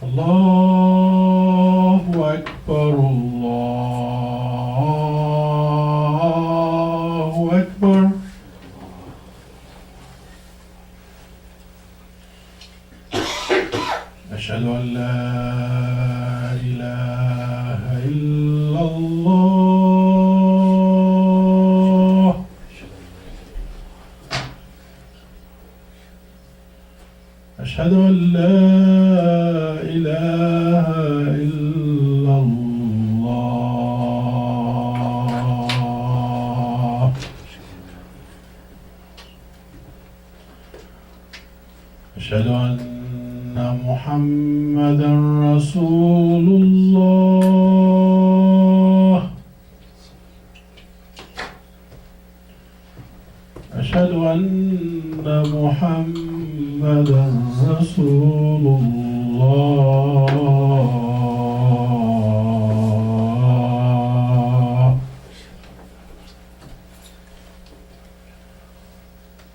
Allahu Akbar, Allahu Akbar. أشهد أن لا إله إلا الله. أشهد أن لا إله إلا الله. أشهد أن محمدا رسول الله. أشهد أن محمدا رسول الله.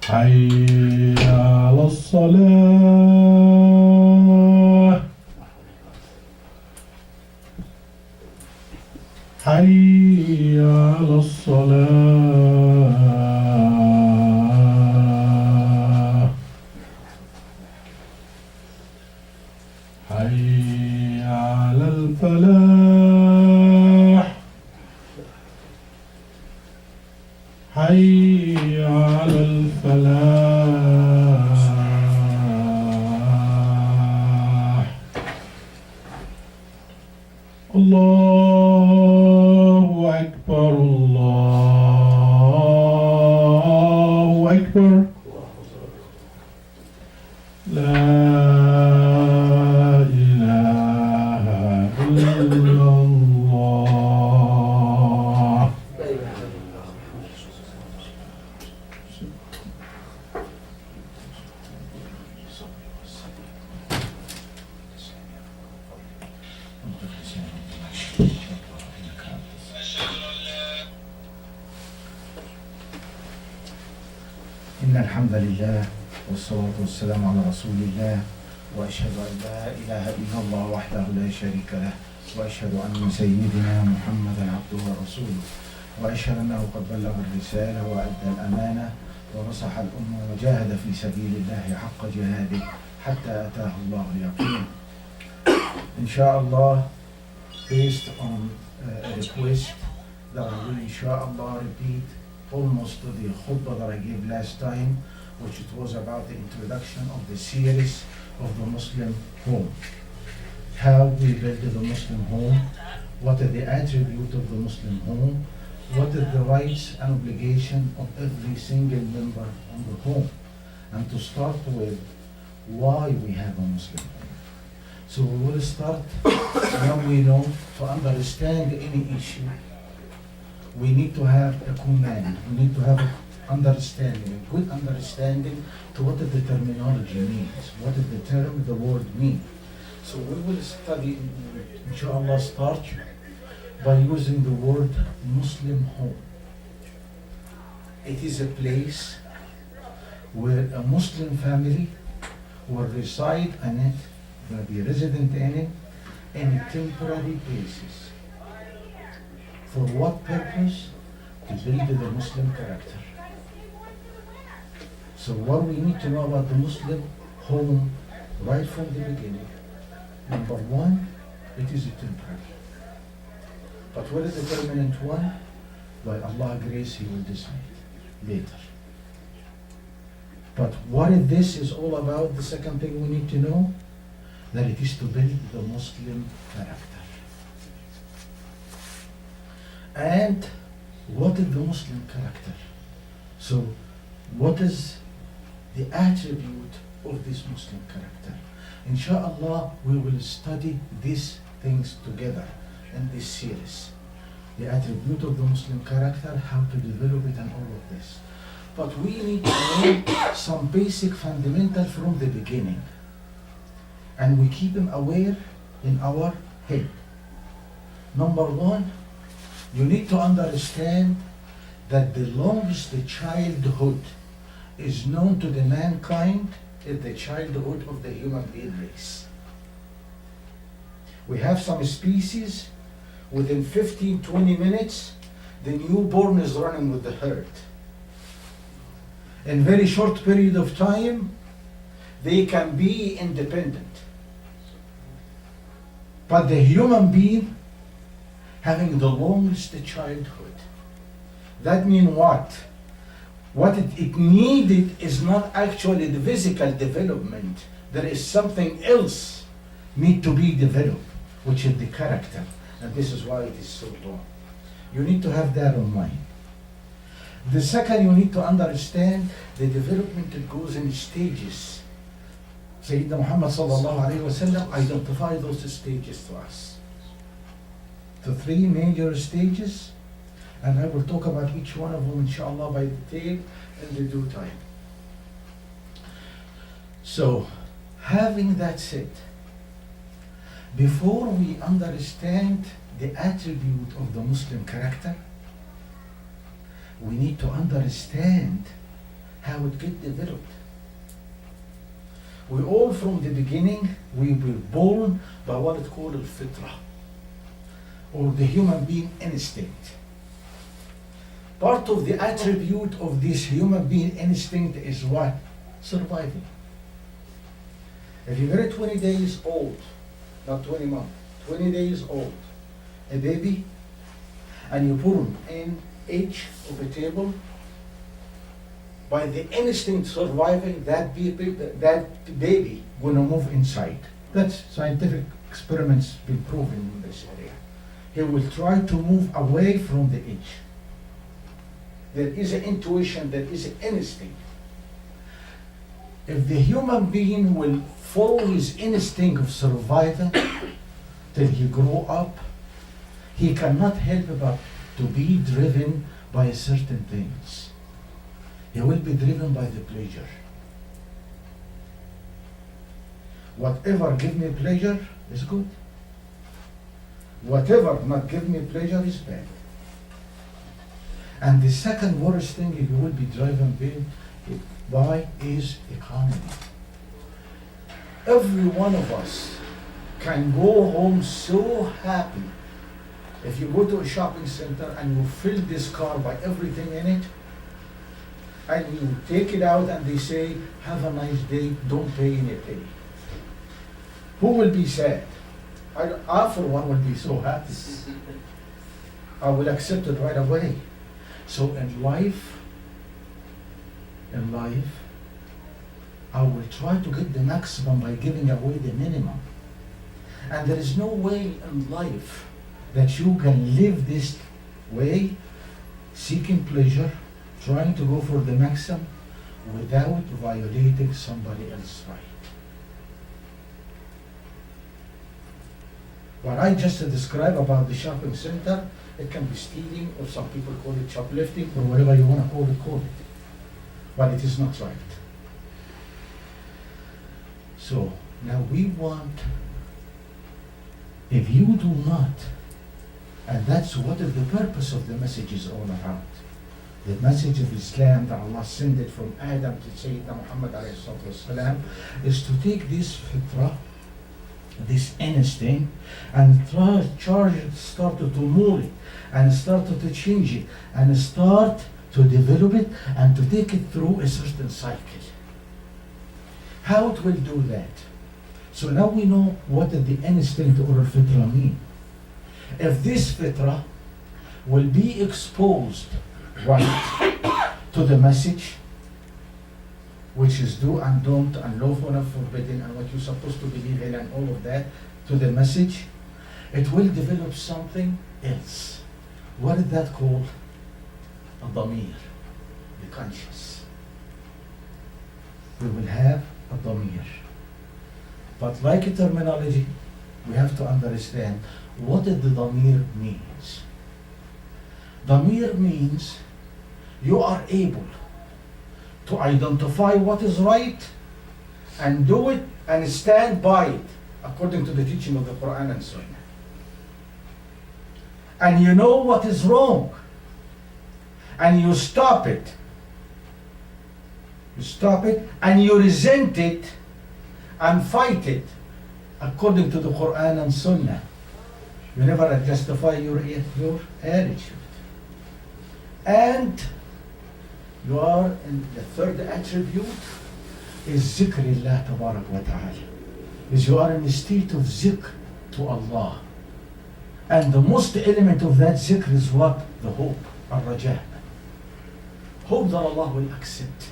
حي على الصلاة. حي على الصلاة. حي على الفلاح. حي على الفلاح. الله أكبر، الله أكبر. لا إله إلا الله. إن الحمد لله والصلاة والسلام على رسول الله وأشهد أن لا إله إلا الله وحده لا شريك له وأشهد أن سيدنا محمدا عبده ورسوله وأشهد أنه قد بلغ الرسالة وأدى الأمانة ونصح الأمة وجاهد في سبيل الله حق جهاده حتى أتاه الله اليقين. Inshallah, based on a request that I will inshallah repeat almost the khutbah that I gave last time, which it was about the introduction of the series of the Muslim home. How we build the Muslim home, what are the attributes of the Muslim home, what are the rights and obligation of every single member of the home. And to start with, why we have a Muslim home. So we will start when we know to understand any issue. We need to have a command, we need to have a understanding, a good understanding to what the terminology means, what is the term, the word mean. So we will study, inshallah, start by using the word Muslim home. It is a place where a Muslim family will reside in it, will be resident in it, in a temporary basis. For what purpose? To build the Muslim character. So what we need to know about the Muslim home right from the beginning. Number one, it is a temporary. But what is the permanent one? By Allah's grace, He will decide later. But what if this is all about, the second thing we need to know, that it is to build the Muslim character. And what is the Muslim character? So what is the attribute of this Muslim character? Inshallah, we will study these things together in this series. The attribute of the Muslim character, how to develop it and all of this. But we need to know some basic fundamental from the beginning. And we keep them aware in our head. Number one, you need to understand that the longest the childhood is known to the mankind is the childhood of the human being race. We have some species, within 15, 20 minutes, the newborn is running with the herd. In very short period of time, they can be independent. But the human being having the longest childhood. That means what? What it needed is not actually the physical development. There is something else need to be developed, which is the character. And this is why it is so long. You need to have that in mind. The second, you need to understand the development that goes in stages. Sayyidina Muhammad sallallahu alayhi wa sallam identified those stages to us. The three major stages, and I will talk about each one of them inshallah by detail in the due time. So, having that said, before we understand the attribute of the Muslim character, we need to understand how it gets developed. We all from the beginning, we were born by what it called al-fitrah, or the human being instinct. Part of the attribute of this human being instinct is what? Surviving. If you're 20 days old, not 20 months, 20 days old, a baby, and you put him in edge of a table, by the instinct surviving, that baby gonna move inside. That's scientific experiments been proven in this area. He will try to move away from the edge. There is an intuition, there is an instinct. If the human being will follow his instinct of survival till he grow up, he cannot help but to be driven by certain things. He will be driven by the pleasure. Whatever give me pleasure is good. Whatever not give me pleasure is bad. And the second worst thing you will be driven by is economy. Every one of us can go home so happy. If you go to a shopping center and you fill this car by everything in it, and you take it out and they say, have a nice day, don't pay any penny. Who will be sad? I for one will be so happy. I will accept it right away. So in life, I will try to get the maximum by giving away the minimum. And there is no way in life that you can live this way, seeking pleasure, trying to go for the maximum without violating somebody else's right. What I just described about the shopping center, it can be stealing, or some people call it shoplifting, or whatever you want to call it. But it is not right. So now we want, if you do not, and that's what is the purpose of the message is all about. The message of Islam that Allah sent it from Adam to Sayyidina Muhammad ﷺ is to take this fitrah, this instinct, and start to mold it, and start to change it, and start to develop it, and to take it through a certain cycle. How it will do that? So now we know what the instinct or fitrah mean. If this fitrah will be exposed right to the message, which is do and don't, and lawful and forbidden, and what you're supposed to believe in, and all of that, to the message, it will develop something else. What is that called? A damir, the conscious. We will have a damir. But like a terminology, we have to understand what the damir means. Damir means you are able to identify what is right and do it and stand by it according to the teaching of the Quran and Sunnah. And you know what is wrong and you stop it. You stop it and you resent it and fight it according to the Quran and Sunnah. You never justify your attitude. And you are in the third attribute is zikrillah tabarak wa ta'ala. Is you are in a state of zikr to Allah. And the most element of that zikr is what? The hope, al-raja. Hope that Allah will accept.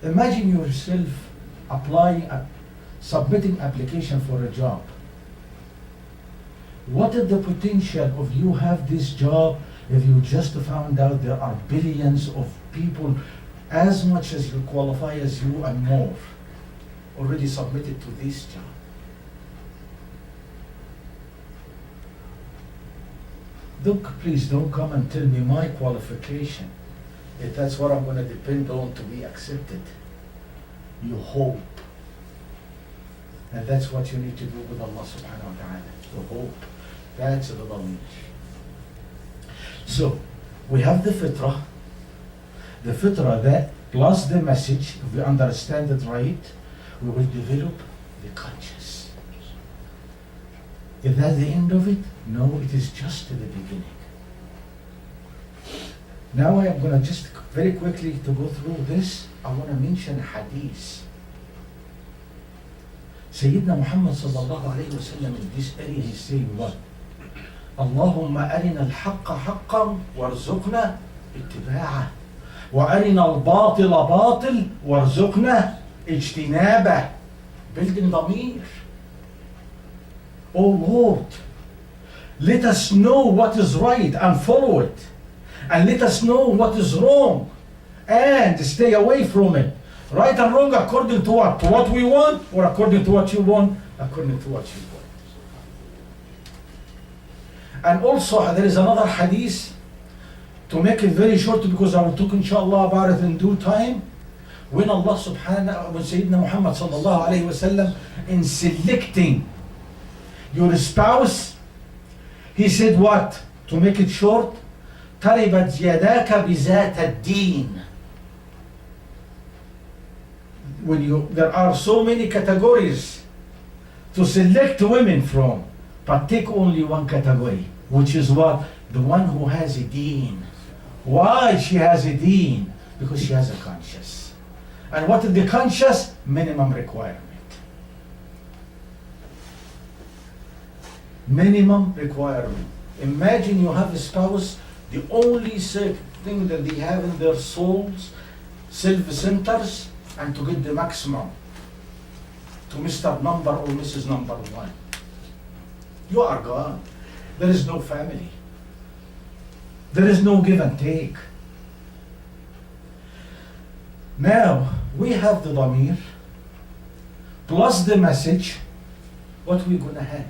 Imagine yourself applying, submitting application for a job. What is the potential of you have this job if you just found out there are billions of people as much as you qualify as you and more already submitted to this job? Please don't come and tell me my qualification. If that's what I'm going to depend on to be accepted. You hope. And that's what you need to do with Allah subhanahu wa ta'ala. To hope. That's the knowledge. So, we have the fitrah. The fitrah that plus the message, if we understand it right, we will develop the conscious. Is that the end of it? No, it is just the beginning. Now I am going to just very quickly to go through this. I want to mention hadith. Sayyidina Muhammad sallallahu alayhi wa sallam in this area he saying what? Allahumma arina al-haqqa haqqan warzuqna ittiba'ah wa arina al-batila batil warzuqna ijtinabah. Building dhamir. Oh Lord, let us know what is right and follow it. And let us know what is wrong and stay away from it. Right and wrong according to what? To what we want, or according to what you want? According to what you want. And also there is another hadith, to make it very short because I will talk inshallah about it in due time. When Allah subhanahu wa Sayyidina Muhammad sallallahu alayhi wa sallam in selecting your spouse, he said what? To make it short, تربت يداك بذات الدين. There are so many categories to select women from, but take only one category, which is what? The one who has a deen. Why she has a deen? Because she has a conscience. And what is the conscience? Minimum requirement. Minimum requirement. Imagine you have a spouse, the only thing that they have in their souls, self-centers, and to get the maximum to Mr. Number or Mrs. Number 1. You are gone. There is no family. There is no give and take. Now, we have the dhamir plus the message. What we're going to have?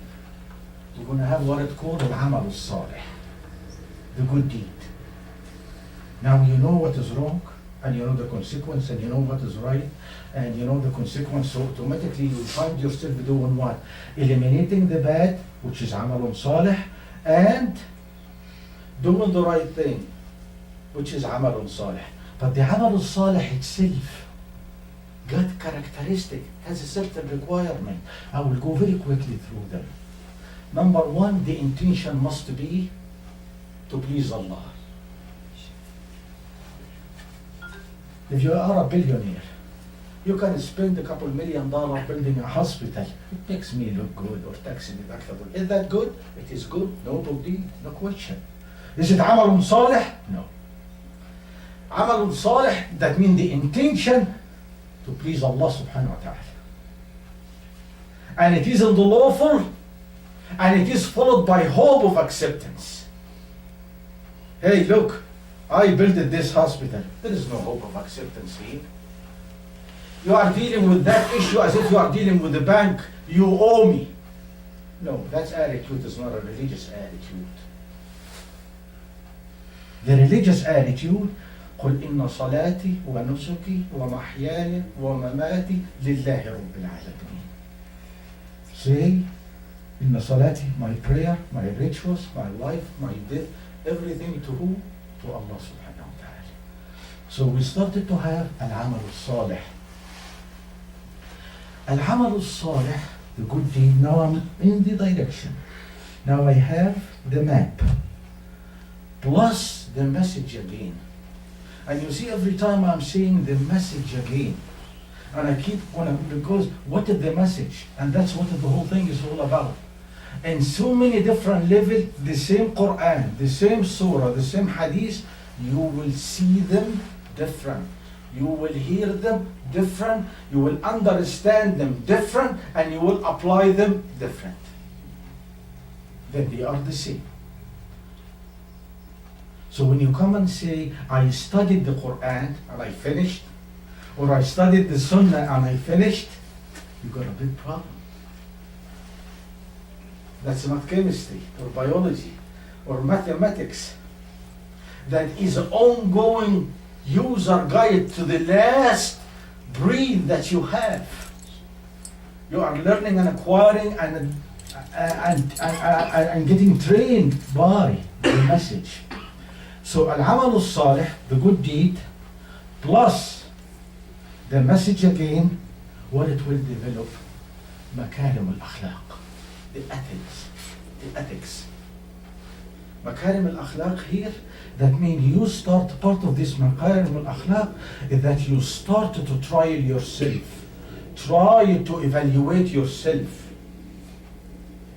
We're going to have what it called al-amal al-salih, the good deed. Now you know what is wrong, and you know the consequence, and you know what is right, and you know the consequence, so automatically you find yourself doing what? Eliminating the bad, which is amal salih, and doing the right thing, which is amal salih. But the amal salih itself got characteristic, has a certain requirement. I will go very quickly through them. Number one, the intention must be to please Allah. If you are a billionaire, you can spend a couple $1 million building a hospital. It makes me look good, or tax deductible. Is that good? It is good, no big, no question. Is it amal salih? No. Amal salih, that means the intention to please Allah subhanahu wa ta'ala. And it is in the lawful, and it is followed by hope of acceptance. Hey, look, I built this hospital. There is no hope of acceptance here. You are dealing with that issue as if you are dealing with the bank. You owe me. No, that attitude is not a religious attitude. The religious attitude, قل إن صلاتي ونسكي ومحياي ومماتي لله رب العالمين. Say, إن صلاتي, my prayer, my rituals, my life, my death, everything to who? To Allah subhanahu wa ta'ala. So we started to have al-amal al-salih. Al-Amal al-Salih, the good deed, now I'm in the direction. Now I have the map, plus the message again. And you see every time I'm saying the message again, and I keep on, because what is the message? And that's what the whole thing is all about. In so many different levels, the same Quran, the same surah, the same hadith, you will see them different. You will hear them different, you will understand them different, and you will apply them different. Then they are the same. So when you come and say, I studied the Quran and I finished, or I studied the Sunnah and I finished, you got a big problem. That's not chemistry or biology or mathematics. That is an ongoing user guide to the last breed that you have. You are learning and acquiring and getting trained by the message. So al-amal al-salih, the good deed, plus the message again, what it will develop, makarim al-akhlaq, the ethics. Makarim al-akhlaq here, that means you start, part of this makarim al-akhlaq is that you start to trial yourself. Try to evaluate yourself.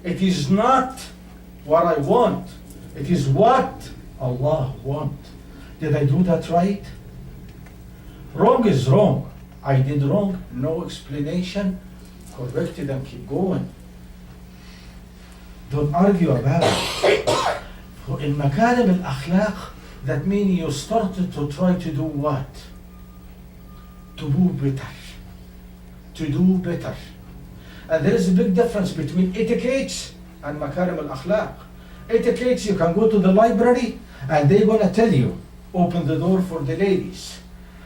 It is not what I want. It is what Allah wants. Did I do that right? Wrong is wrong. I did wrong. No explanation. Correct it and keep going. Don't argue about it. In makarim al-akhlaq, that means you started to try to do what? To do better. To do better. And there is a big difference between etiquette and makarim al-akhlaq. Etiquette, you can go to the library and they're going to tell you, open the door for the ladies.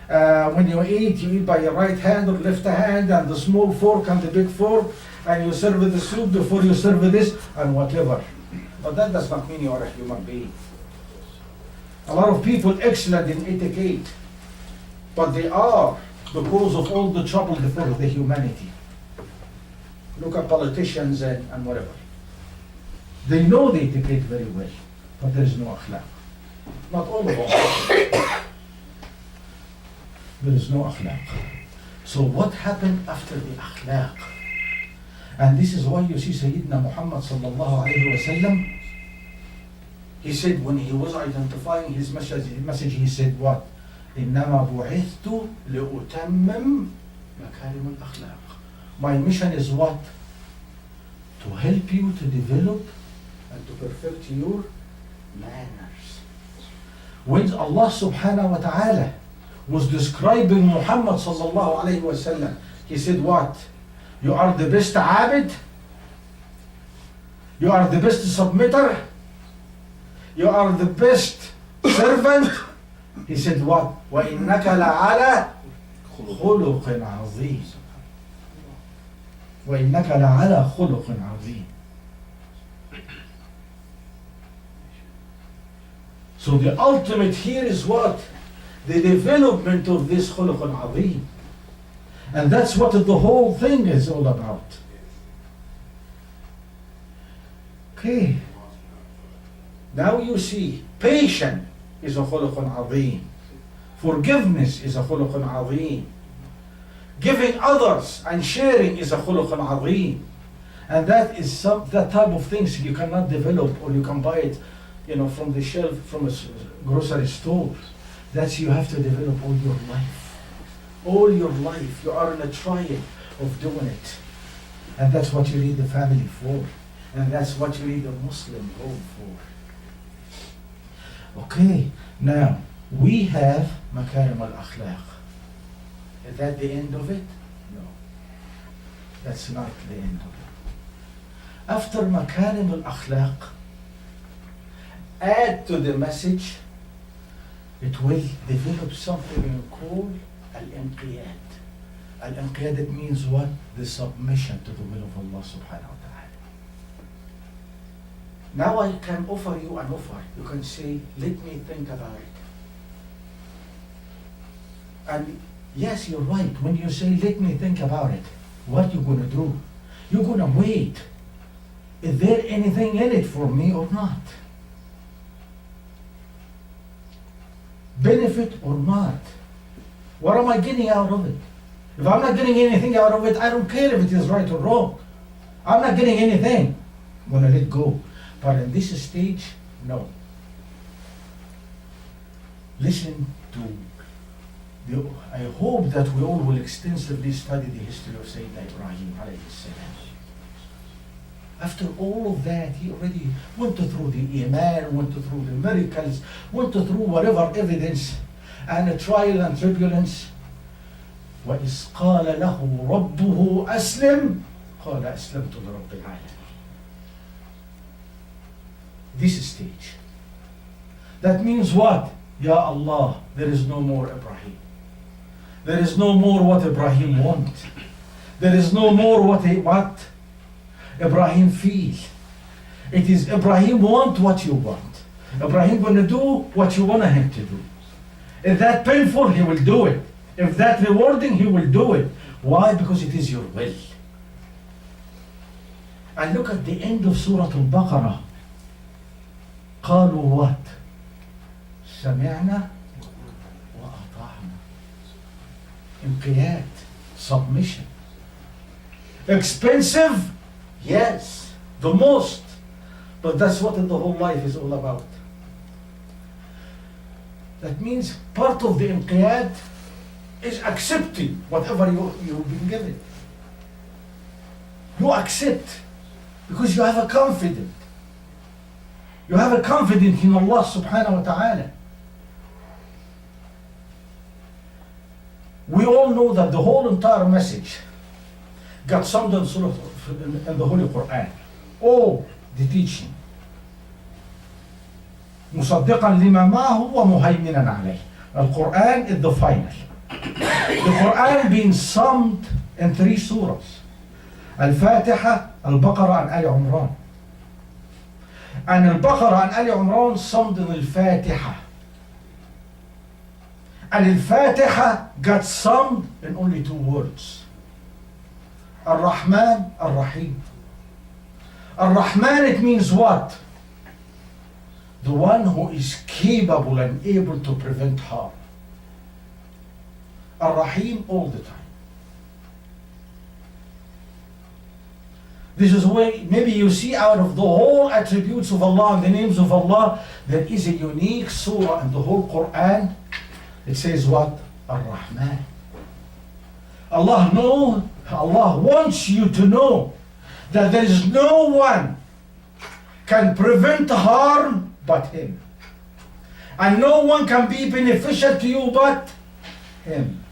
When you eat by your right hand or left hand, and the small fork and the big fork, and you serve the soup before you serve this, and whatever. But that does not mean you are a human being. A lot of people excellent in etiquette, but they are the cause of all the trouble for the humanity. Look at politicians and whatever. They know the etiquette very well, but there is no akhlaq. Not all of them. There is no akhlaq. So what happened after the akhlaq? And this is why you see Sayyidina Muhammad sallallahu alayhi wa sallam, he said when he was identifying his message, he said what? إِنَّمَا بُعِثْتُ لِأُتَمِّمْ مَكَارِمَ الْأَخْلَاقِ. My mission is what? To help you to develop and to perfect your manners. When Allah subhanahu wa ta'ala was describing Muhammad sallallahu alayhi wa sallam, he said what? You are the best abid, you are the best submitter, you are the best servant. He said what? وَإِنَّكَ لَعَلَى خُلُقٍ عَظِيمٍ. وَإِنَّكَ لَعَلَى خُلُقٍ عَظِيمٍ. So the ultimate here is what? The development of this خُلُقٍ عَظِيمٍ. And that's what the whole thing is all about. Okay. Now you see, patience is a خُلُقٌ عظيم. Forgiveness is a خُلُقٌ عظيم. Giving others and sharing is a خُلُقٌ عظيم. And that is that type of things you cannot develop, or you can buy it, from the shelf, from a grocery store. That's you have to develop all your life. All your life, you are in a trial of doing it. And that's what you need the family for. And that's what you need a Muslim home for. Okay, now we have makarim al-akhlaq. Is that the end of it? No. That's not the end of it. After makarim al-akhlaq, add to the message, it will develop something you call al-inqiyad. Al-inqiyad, it means what? The submission to the will of Allah subhanahu wa ta'ala. Now I can offer you an offer. You can say, let me think about it. And yes, you're right. When you say, let me think about it, What you gonna do? You're gonna wait. Is there anything in it for me or not? Benefit or not? What am I getting out of it? If I'm not getting anything out of it, I don't care if it is right or wrong. I'm not getting anything. I'm gonna let go. But in this stage, no. Listen to I hope that we all will extensively study the history of Sayyidina Ibrahim alayhi salam. After all of that, he already went through the Iman, went through the miracles, went through whatever evidence and a trial and turbulence. وَإِذْ قَالَ لَهُ رَبُّهُ أَسْلِمْ قَالَ أَسْلَمْتُ لِرَبِّ الْعَالَمِينَ. This stage. That means what? Ya Allah, there is no more Ibrahim. There is no more what Ibrahim wants. There is no more what Ibrahim feels. It is Ibrahim want what you want. Ibrahim gonna do what you want him to do. If that painful, he will do it. If that rewarding, he will do it. Why? Because it is your will. And look at the end of Surah Al-Baqarah. قالوا what? سمعنا وأطعنا. انقياد, submission. Expensive? Yes, the most. But that's what the whole life is all about. That means part of the inqiyad is accepting whatever you've been given. You accept because you have a confidence. You have a confidence in Allah subhanahu wa ta'ala. We all know that the whole entire message got summed in the Holy Quran. All the teaching. مصدقا لما معه ومهيمنا عليه. The Quran is the final. The Quran being summed in 3 surahs. Al-Fatiha, Al-Baqarah and Ali Imran. And Al-Baqarah and Ali Imran summed in Al-Fatiha. And Al-Fatiha got summed in only 2 words. Ar-Rahman, Ar-Rahim. Ar-Rahman, it means what? The one who is capable and able to prevent harm. Ar-Rahim all the time. This is why maybe you see out of the whole attributes of Allah and the names of Allah, there is a unique surah in the whole Quran. It says what? Ar-Rahman. Allah wants you to know that there is no one can prevent harm but Him. And no one can be beneficial to you but Him.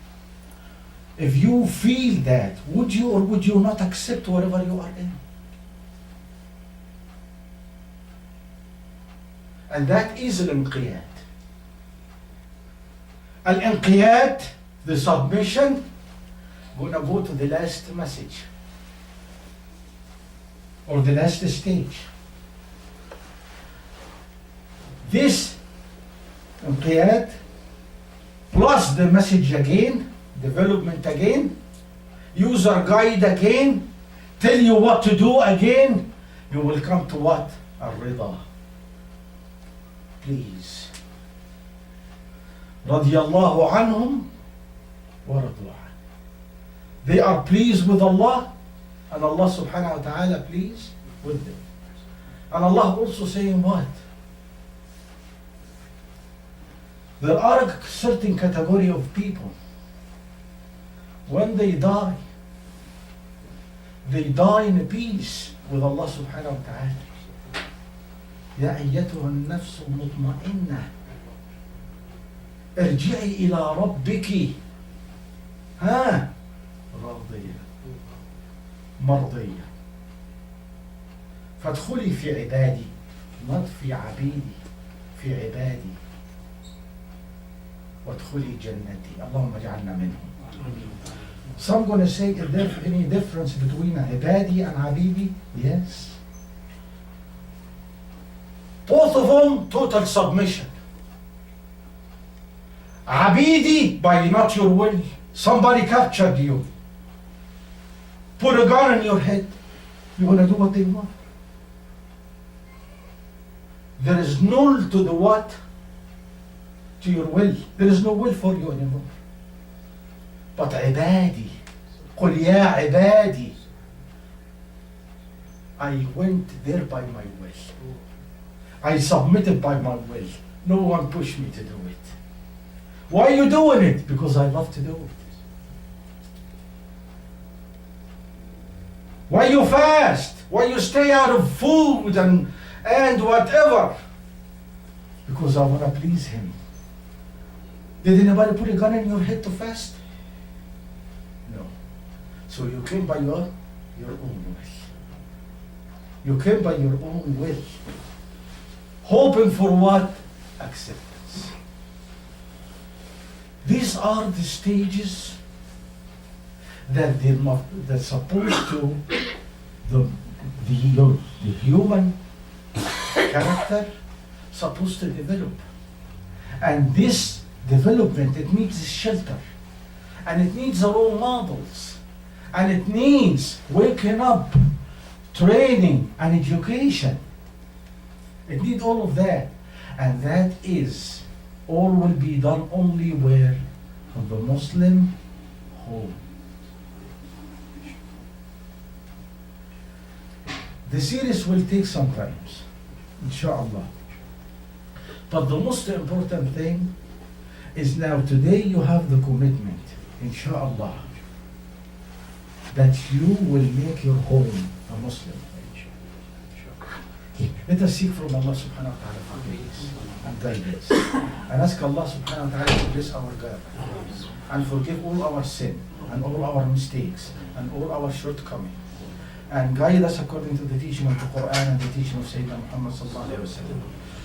If you feel that, would you or would you not accept whatever you are in? And that is al-inqiyad. Al-inqiyad, the submission, gonna go to the last message or the last stage. This inqiyad plus the message again, development again, user guide again, tell you what to do again, you will come to what? Ar-Rida. Please. Radiyallahu anhum wa radu an. They are pleased with Allah and Allah subhanahu wa ta'ala pleased with them. And Allah also saying what? There are a certain category of people. When they die in peace with Allah subhanahu wa ta'ala. يا أيتها النفس المطمئنة ارجعي إلى ربك راضية مرضية فادخلي في عبادي not في عبيدي في عبادي وادخلي جنتي اللهم اجعلنا منهم. Some gonna say, is there any difference between عبادي and عبيدي? Yes. Both of them, total submission. Abidi, by not your will. Somebody captured you. put a gun on your head, you're going to do what they want. There is null to the what? To your will. There is no will for you anymore. But عبادي, قل يا عبادي, I went there by my will. I submitted by my will. No one pushed me to do it. Why are you doing it? Because I love to do it. Why you fast? Why you stay out of food and whatever? Because I want to please him. Did anybody put a gun in your head to fast? No. So you came by your own will. You came by your own will. Hoping for what? Acceptance. These are the stages that they're supposed to the human character supposed to develop. And this development, it needs shelter, and it needs role models, and it needs waking up, training, and education. It needs all of that, and that is all will be done only where? From the Muslim home. The series will take some time, inshallah. But the most important thing is now today you have the commitment, inshallah, that you will make your home a Muslim. Let us seek from Allah subhanahu wa ta'ala forgiveness and guidance. And ask Allah subhanahu wa ta'ala to bless our guidance and forgive all our sin and all our mistakes and all our shortcomings. And guide us according to the teaching of the Quran and the teaching of Sayyidina Muhammad sallallahu alayhi wa sallam.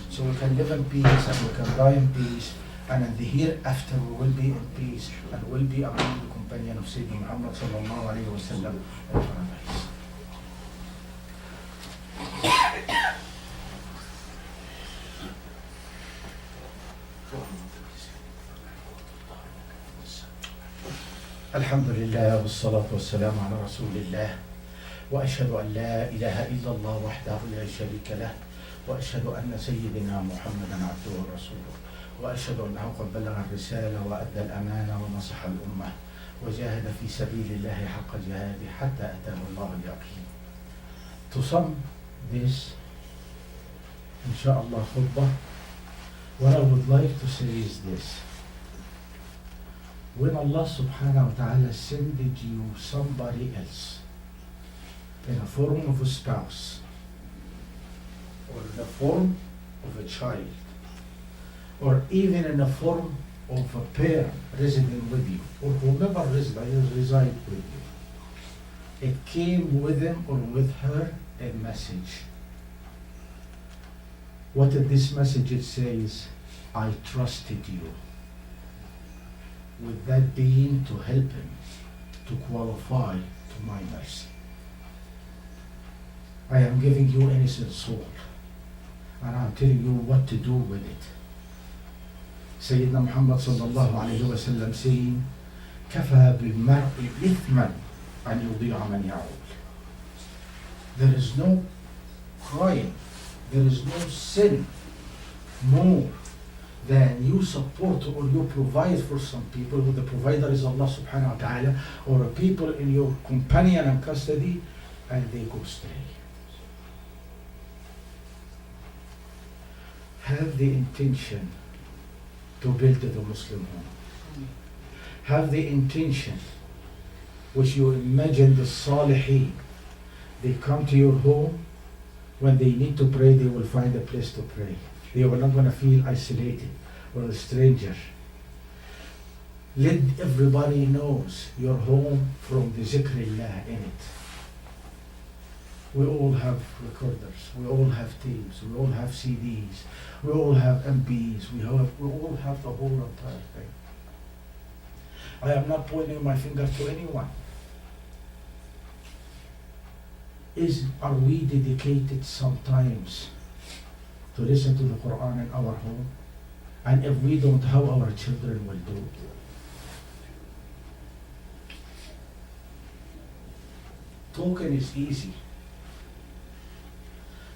So we can live in peace and we can die in peace, and in the hereafter we will be in peace and will be among the companion of Sayyidina Muhammad sallallahu alayhi wa sallam in paradise. الحمد لله والصلاة والسلام على رسول الله وأشهد أن لا إله إلا الله وحده لا شريك له وأشهد أن سيدنا محمدا عبده ورسوله وأشهد أنه قد بلغ الرسالة وأدى الأمانة ونصح الأمة وجاهد في سبيل الله حق جهاده حتى أتاه الله اليقين. To sum this, inshallah, khutbah, what I would like to say is this. When Allah subhanahu wa ta'ala sended you somebody else in a form of a spouse or in the form of a child or even in the form of a parent residing with you or whomever reside with you, it came with him or with her a message. What did this message? It says, I trusted you. With that being to help him to qualify to my mercy. I am giving you innocent soul and I'm telling you what to do with it. Sayyidina Muhammad sallallahu alayhi wa sallam saying, كَفَى بِالْمَرْءِ إِثْمًا أَنْ يُضِيعَ مَنْ يَعُولُ. There is no crime, there is no sin more than you support or you provide for some people, who the provider is Allah subhanahu wa ta'ala, or a people in your companion and custody, and they go stray. Have the intention to build the Muslim home. Have the intention, which you imagine the Salihin, they come to your home, when they need to pray, they will find a place to pray. They are not going to feel isolated or a stranger. Let everybody knows your home from the zikrillah in it. We all have recorders, we all have tapes, we all have CDs, we all have MPs, we all have the whole entire thing. I am not pointing my finger to anyone. Are we dedicated sometimes to listen to the Quran in our home? And if we don't, how our children will do? Talking is easy.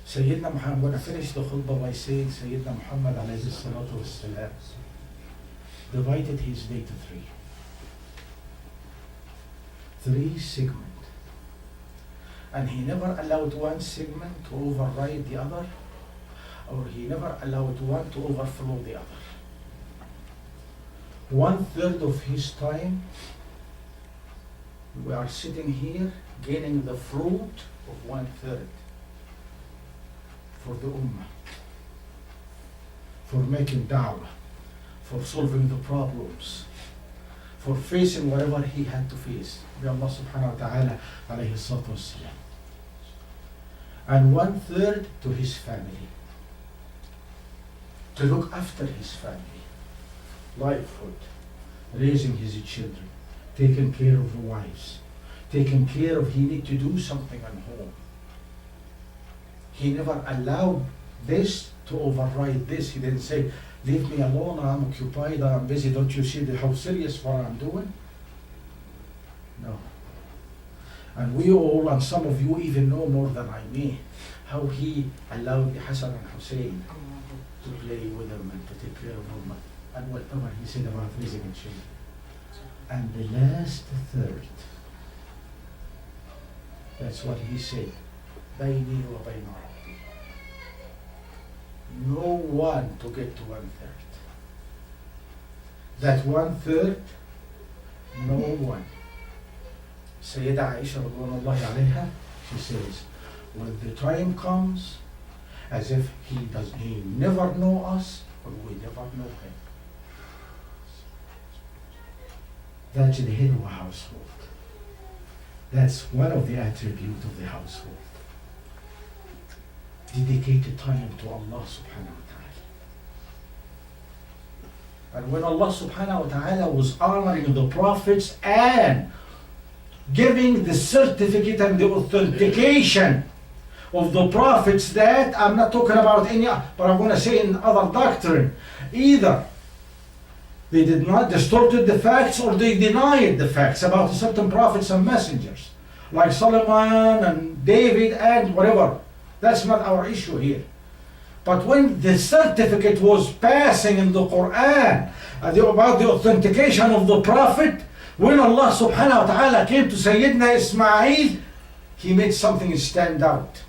Sayyidina Muhammad, I'm going to finish the khutbah by saying Sayyidina Muhammad alayhi salatu wassalam divided his day to three. Three segments. And he never allowed one segment to override the other, or he never allowed one to overflow the other. 1/3 of his time, we are sitting here gaining the fruit of 1/3 for the ummah, for making da'wah, for solving the problems, for facing whatever he had to face. May Allah subhanahu wa ta'ala alayhi salatu wassalam. And 1/3 to his family, to look after his family, livelihood, raising his children, taking care of the wives, taking care of, he need to do something at home. He never allowed this to override this. He didn't say, leave me alone, I'm occupied, I'm busy, don't you see how serious what I'm doing? No. And we all, and some of you even know more than I may, how he allowed Hassan and Hussein to play with them and to take care of them, and whatever he said about raising children. And the last third, that's what he said, بيني وبين ربي. No one to get to 1/3. That 1/3, no one. Sayyida Aisha radhiyallahu alayha, she says, when the time comes, as if he never know us, or we never know him. That's the head of a household. That's one of the attributes of the household. Dedicated time to Allah subhanahu wa ta'ala. And when Allah subhanahu wa ta'ala was honoring the prophets and giving the certificate and the authentication of the prophets, that I'm not talking about any, but I'm going to say in other doctrine, either they did not distorted the facts or they denied the facts about certain prophets and messengers, like Solomon and David and whatever. That's not our issue here. But when the certificate was passing in the Quran about the authentication of the prophet, when Allah subhanahu wa ta'ala came to Sayyidina Ismail, he made something stand out.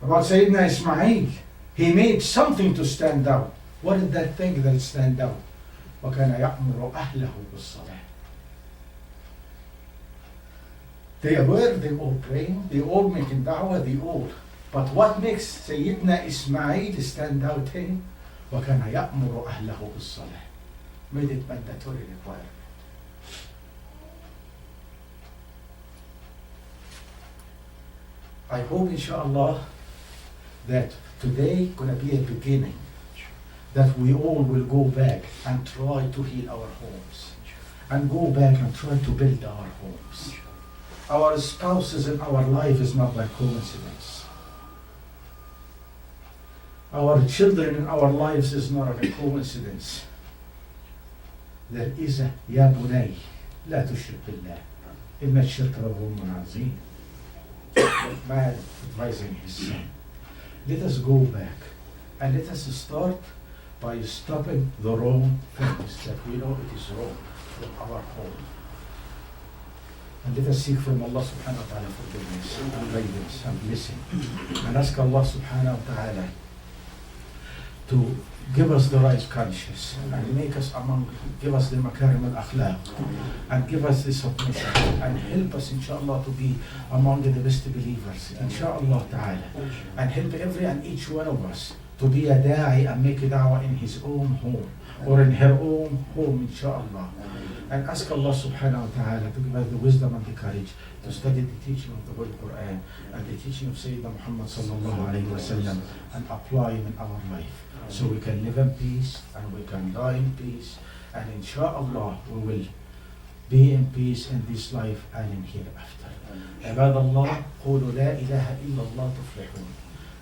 About Sayyidina Ismail, he made something to stand out. What did that thing that stand out? وَكَانَ يَأْمُرُ أَهْلَهُ بِالصَّلَاةِ. They all praying, they all making da'wah, they all. But what makes Sayyidina Ismail stand out here? وَكَانَ يَأْمُرُ أَهْلَهُ بِالصَّلَاةِ. Made it mandatory requirement. I hope inshallah that today gonna be a beginning, that we all will go back and try to heal our homes, and go back and try to build our homes. Our spouses in our life is not by coincidence. Our children in our lives is not a coincidence. There is a يا بني لا تشرك بالله إن الشرك لظلم عظيم. Man advising his son. Let us go back and let us start by stopping the wrong things that we know it is wrong from our home. And let us seek from Allah subhanahu wa ta'ala forgiveness and guidance and blessing. And ask Allah subhanahu wa ta'ala to give us the right conscience and make us give us the makarim al-akhlaq and give us the submission and help us inshallah to be among the best believers inshallah ta'ala, and help every and each one of us to be a da'i and make a da'wah in his own home or in her own home inshallah. And ask Allah subhanahu wa ta'ala to give us the wisdom and the courage to study the teaching of the Holy Quran and the teaching of Sayyidina Muhammad sallallahu alayhi wa sallam and apply them in our life, so we can live in peace and we can die in peace, and inshallah we will be in peace in this life and in hereafter. عباد الله قولوا لا إله إلا الله تفلحون.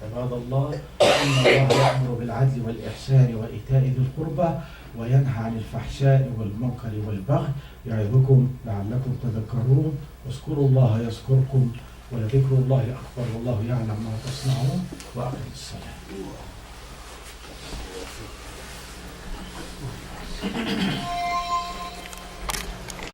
عباد الله، إن الله يأمر بالعدل والإحسان وإيتاء ذي القربى وينهى عن الفحشاء والمنكر والبغي يعظكم لعلكم تذكرون. واذكروا الله يذكركم ولذكر الله أكبر والله يعلم ما تصنعون. وأقم الصلاة.